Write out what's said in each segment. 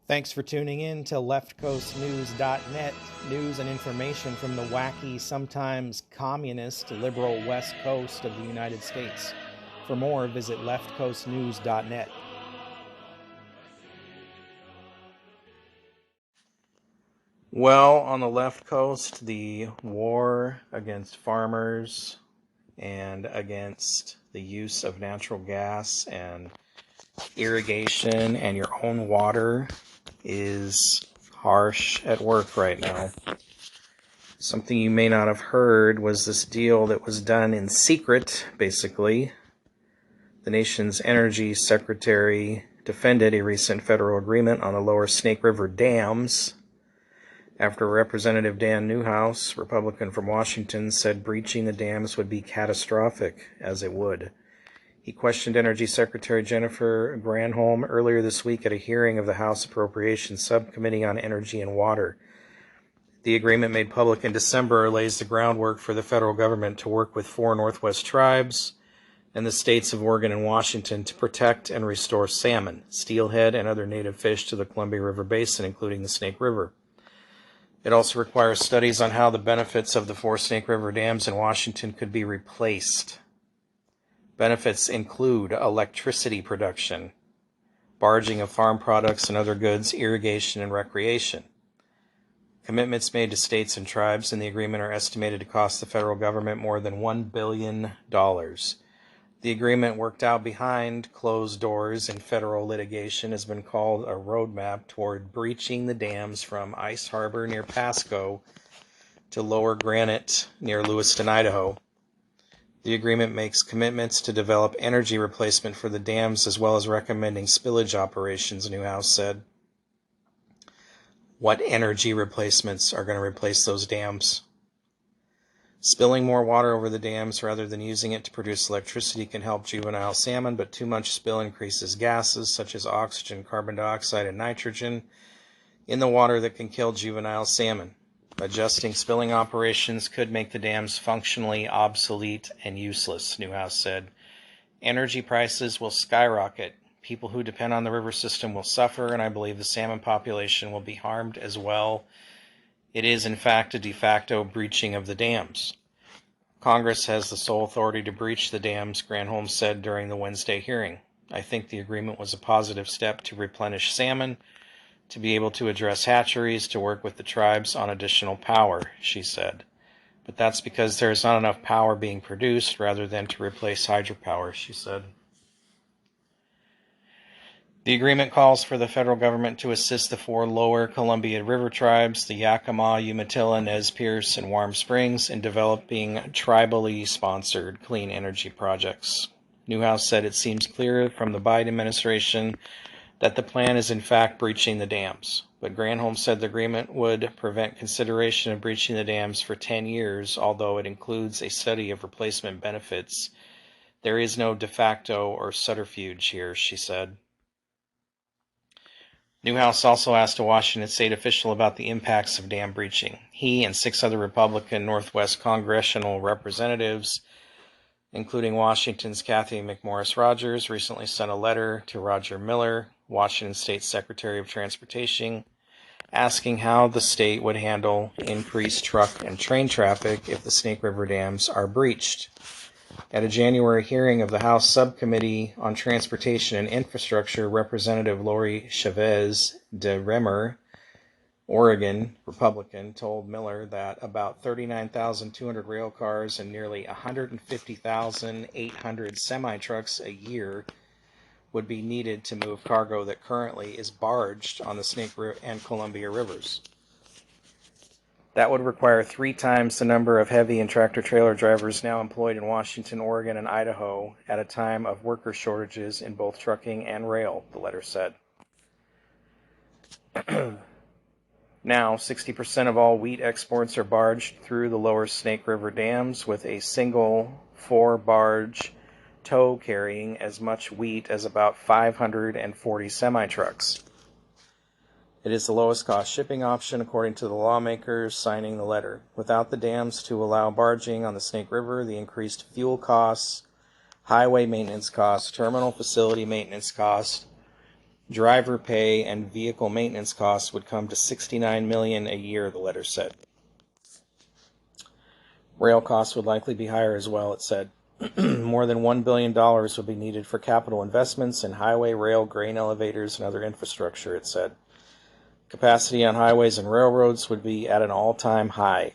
Thanks for tuning in to leftcoastnews.net, news and information from the wacky, sometimes communist, liberal West Coast of the United States. For more, visit leftcoastnews.net. Well, on the left coast, the war against farmers and against the use of natural gas and irrigation and your own water is harsh at work right now. Something you may not have heard was this deal that was done in secret, basically. The nation's energy secretary defended a recent federal agreement on the lower Snake River dams after Representative Dan Newhouse, Republican from Washington, said breaching the dams would be catastrophic, as it would. He questioned Energy Secretary Jennifer Granholm earlier this week at a hearing of the House Appropriations Subcommittee on Energy and Water. The agreement made public in December lays the groundwork for the federal government to work with 4 Northwest tribes and the states of Oregon and Washington to protect and restore salmon, steelhead, and other native fish to the Columbia River Basin, including the Snake River. It also requires studies on how the benefits of the 4 Snake River dams in Washington could be replaced. Benefits include electricity production, barging of farm products and other goods, irrigation, and recreation. Commitments made to states and tribes in the agreement are estimated to cost the federal government more than $1 billion. The agreement, worked out behind closed doors in federal litigation, has been called a roadmap toward breaching the dams from Ice Harbor near Pasco to Lower Granite near Lewiston, Idaho. The agreement makes commitments to develop energy replacement for the dams as well as recommending spillage operations, Newhouse said. What energy replacements are going to replace those dams? Spilling more water over the dams rather than using it to produce electricity can help juvenile salmon, but too much spill increases gases such as oxygen, carbon dioxide, and nitrogen in the water that can kill juvenile salmon. Adjusting spilling operations could make the dams functionally obsolete and useless, Newhouse said. Energy prices will skyrocket. People who depend on the river system will suffer, and I believe the salmon population will be harmed as well. It is, in fact, a de facto breaching of the dams. Congress has the sole authority to breach the dams, Granholm said during the Wednesday hearing. I think the agreement was a positive step to replenish salmon, to be able to address hatcheries, to work with the tribes on additional power, she said. But that's because there is not enough power being produced rather than to replace hydropower, she said. The agreement calls for the federal government to assist the 4 lower Columbia River tribes, the Yakima, Umatilla, Nez Perce, and Warm Springs, in developing tribally sponsored clean energy projects. Newhouse said it seems clear from the Biden administration that the plan is in fact breaching the dams. But Granholm said the agreement would prevent consideration of breaching the dams for 10 years, although it includes a study of replacement benefits. There is no de facto or subterfuge here, she said. Newhouse also asked a Washington state official about the impacts of dam breaching. He and 6 other Republican Northwest congressional representatives, including Washington's Cathy McMorris Rodgers, recently sent a letter to Roger Miller, Washington State Secretary of Transportation, asking how the state would handle increased truck and train traffic if the Snake River dams are breached. At a January hearing of the House Subcommittee on Transportation and Infrastructure, Representative Lori Chavez de Remer, Oregon Republican, told Miller that about 39,200 rail cars and nearly 150,800 semi-trucks a year would be needed to move cargo that currently is barged on the Snake and Columbia rivers. That would require 3 times the number of heavy and tractor-trailer drivers now employed in Washington, Oregon, and Idaho at a time of worker shortages in both trucking and rail, the letter said. Now, 60% of all wheat exports are barged through the lower Snake River dams, with a single 4-barge tow carrying as much wheat as about 540 semi-trucks. It is the lowest cost shipping option, according to the lawmakers signing the letter. Without the dams to allow barging on the Snake River, the increased fuel costs, highway maintenance costs, terminal facility maintenance costs, Driver pay and vehicle maintenance costs would come to $69 million a year, the letter said. Rail costs would likely be higher as well, it said. More than $1 billion would be needed for capital investments in highway, rail, grain elevators, and other infrastructure, it said. Capacity on highways and railroads would be at an all-time high.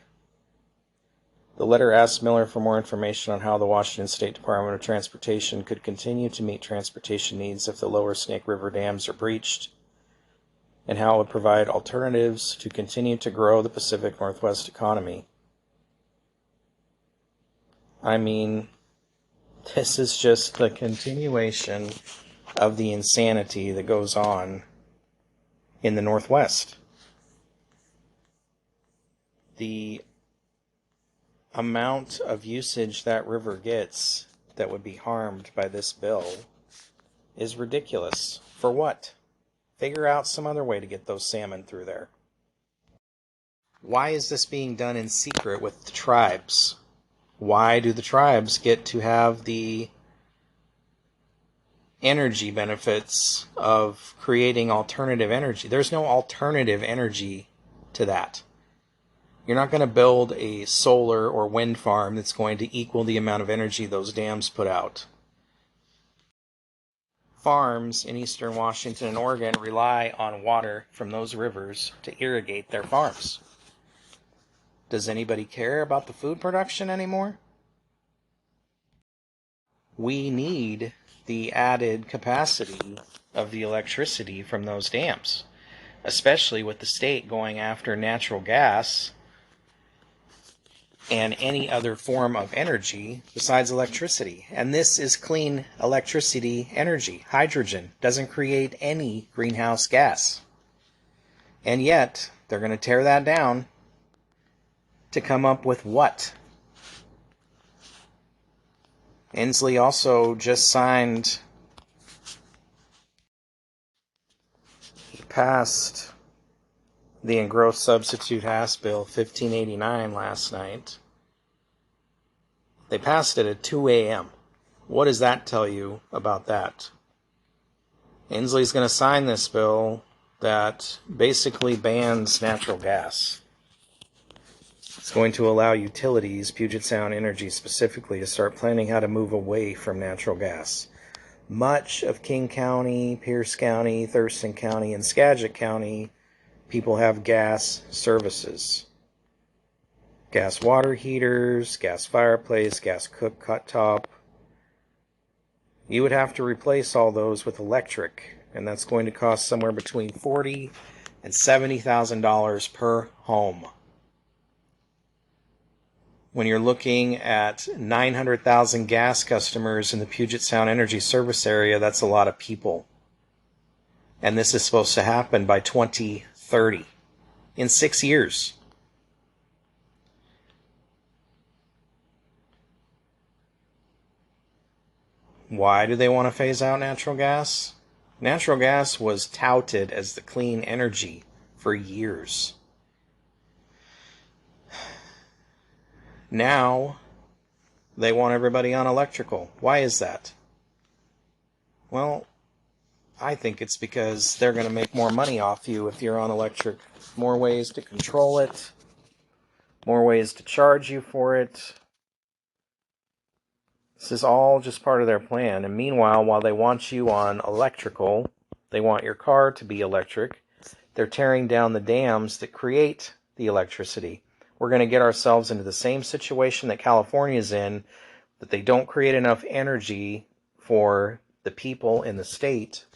The letter asked Miller for more information on how the Washington State Department of Transportation could continue to meet transportation needs if the lower Snake River dams are breached, and how it would provide alternatives to continue to grow the Pacific Northwest economy. I mean, this is just the continuation of the insanity that goes on in the Northwest. The amount of usage that river gets that would be harmed by this bill is ridiculous. For what? Figure out some other way to get those salmon through there. Why is this being done in secret with the tribes? Why do the tribes get to have the energy benefits of creating alternative energy? There's no alternative energy to that. You're not going to build a solar or wind farm that's going to equal the amount of energy those dams put out. Farms in eastern Washington and Oregon rely on water from those rivers to irrigate their farms. Does anybody care about the food production anymore? We need the added capacity of the electricity from those dams, especially with the state going after natural gas and any other form of energy besides electricity. And this is clean electricity energy. Hydrogen doesn't create any greenhouse gas. And yet, they're going to tear that down to come up with what? Inslee also just signed, he passed the engrossed substitute House Bill 1589 last night. They passed it at 2 a.m. What does that tell you about that? Inslee's going to sign this bill that basically bans natural gas. It's going to allow utilities, Puget Sound Energy specifically, to start planning how to move away from natural gas. Much of King County, Pierce County, Thurston County, and Skagit County, people have gas services. Gas water heaters, gas fireplace, gas cooktop. You would have to replace all those with electric, and that's going to cost somewhere between $40,000 and $70,000 per home. When you're looking at 900,000 gas customers in the Puget Sound Energy Service Area, that's a lot of people. And this is supposed to happen by 2030, in 6 years. Why do they want to phase out natural gas? Natural gas was touted as the clean energy for years. Now, they want everybody on electrical. Why is that? Well, I think it's because they're going to make more money off you if you're on electric. More ways to control it, more ways to charge you for it. This is all just part of their plan. And meanwhile, while they want you on electrical, they want your car to be electric, they're tearing down the dams that create the electricity. We're going to get ourselves into the same situation that California's in, that they don't create enough energy for the people in the state,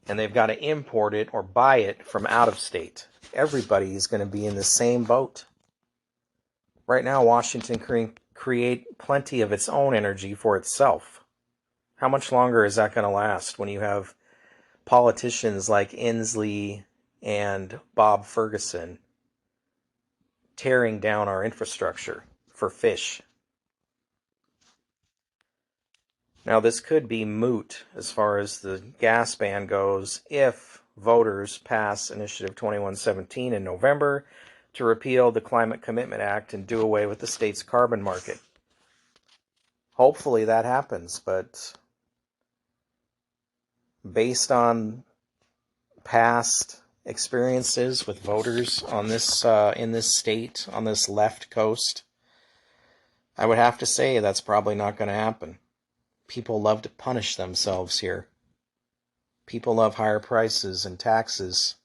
and they've got to import it or buy it from out of state. Everybody is going to be in the same boat. Right now, Washington can create plenty of its own energy for itself. How much longer is that going to last when you have politicians like Inslee and Bob Ferguson tearing down our infrastructure for fish? Now, this could be moot as far as the gas ban goes if voters pass Initiative 2117 in November to repeal the Climate Commitment Act and do away with the state's carbon market. Hopefully that happens, but based on past experiences with voters on this in this state, on this left coast, I would have to say that's probably not going to happen. People love to punish themselves here. People love higher prices and taxes.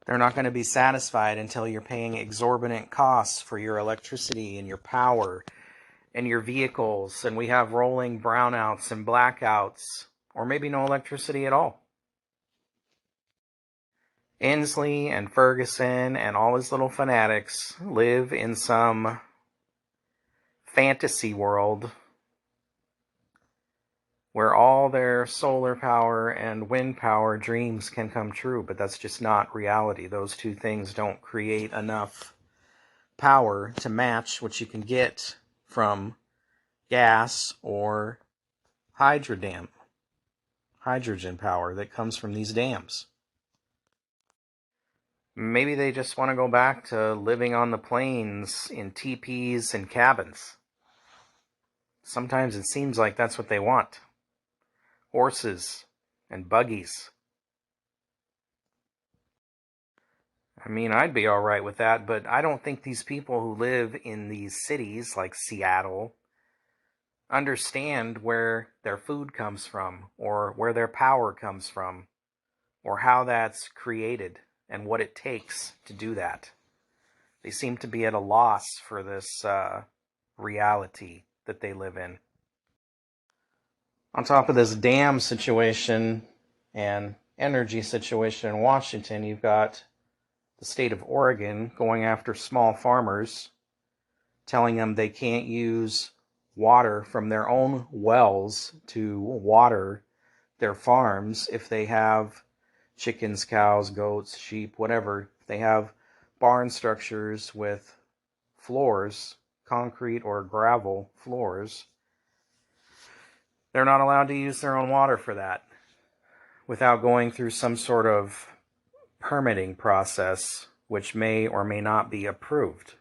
They're not going to be satisfied until you're paying exorbitant costs for your electricity and your power and your vehicles, and we have rolling brownouts and blackouts, or maybe no electricity at all. Inslee and Ferguson and all his little fanatics live in some fantasy world where all their solar power and wind power dreams can come true, but that's just not reality. Those two things don't create enough power to match what you can get from gas or hydrogen power that comes from these dams. Maybe they just want to go back to living on the plains in teepees and cabins. Sometimes it seems like that's what they want. Horses and buggies. I mean, I'd be all right with that, but I don't think these people who live in these cities like Seattle understand where their food comes from, or where their power comes from, or how that's created and what it takes to do that. They seem to be at a loss for this reality that they live in. On top of this dam situation and energy situation in Washington, you've got the state of Oregon going after small farmers, telling them they can't use water from their own wells to water their farms if they have chickens, cows, goats, sheep, whatever. If they have barn structures with floors, concrete or gravel floors, they're not allowed to use their own water for that without going through some sort of permitting process, which may or may not be approved.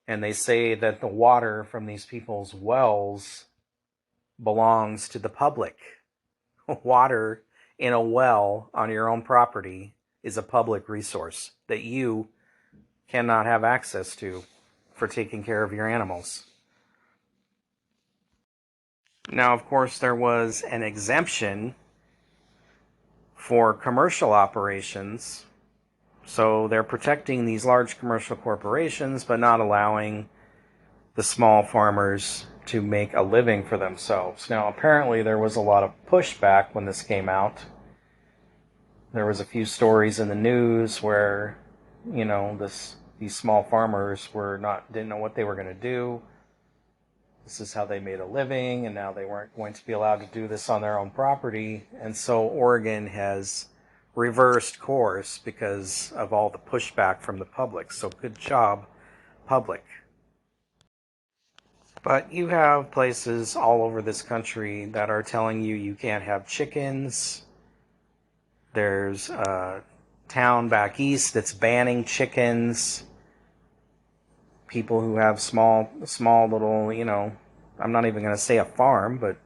And they say that the water from these people's wells belongs to the public. Water in a well on your own property is a public resource that you cannot have access to for taking care of your animals. Now, of course, there was an exemption for commercial operations. So they're protecting these large commercial corporations, but not allowing the small farmers to make a living for themselves. Now, apparently there was a lot of pushback when this came out. There was a few stories in the news where, these small farmers didn't know what they were going to do. This is how they made a living, and now they weren't going to be allowed to do this on their own property. And so Oregon has reversed course because of all the pushback from the public. So good job, public. But you have places all over this country that are telling you can't have chickens. There's a town back east that's banning chickens. People who have small little, I'm not even going to say a farm, but,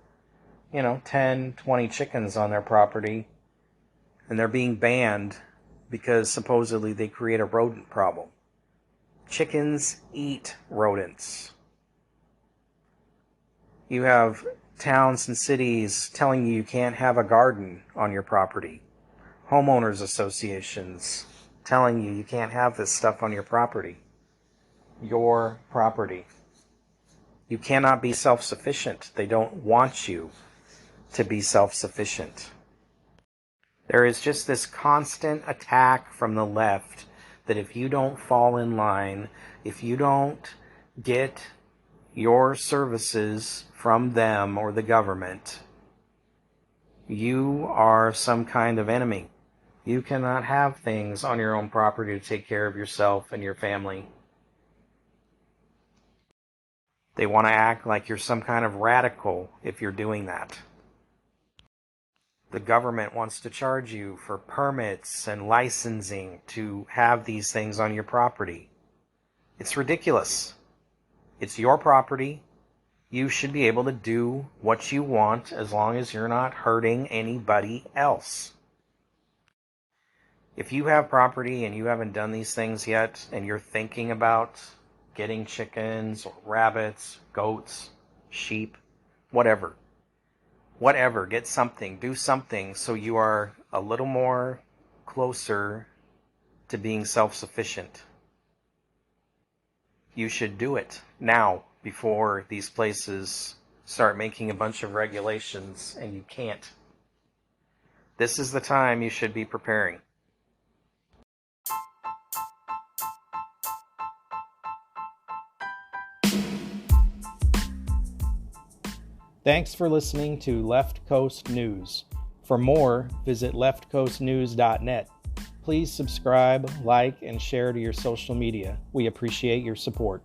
10, 20 chickens on their property. And they're being banned because supposedly they create a rodent problem. Chickens eat rodents. You have towns and cities telling you can't have a garden on your property. Homeowners associations telling you can't have this stuff on your property. Your property. You cannot be self-sufficient. They don't want you to be self-sufficient. There is just this constant attack from the left that if you don't fall in line, if you don't get your services from them or the government, you are some kind of enemy. You cannot have things on your own property to take care of yourself and your family. They want to act like you're some kind of radical if you're doing that. The government wants to charge you for permits and licensing to have these things on your property. It's ridiculous. It's your property. You should be able to do what you want as long as you're not hurting anybody else. If you have property and you haven't done these things yet, and you're thinking about getting chickens or rabbits, goats, sheep, whatever, get something, do something so you are a little more closer to being self-sufficient. You should do it now before these places start making a bunch of regulations and you can't. This is the time you should be preparing. Thanks for listening to Left Coast News. For more, visit leftcoastnews.net. Please subscribe, like, and share to your social media. We appreciate your support.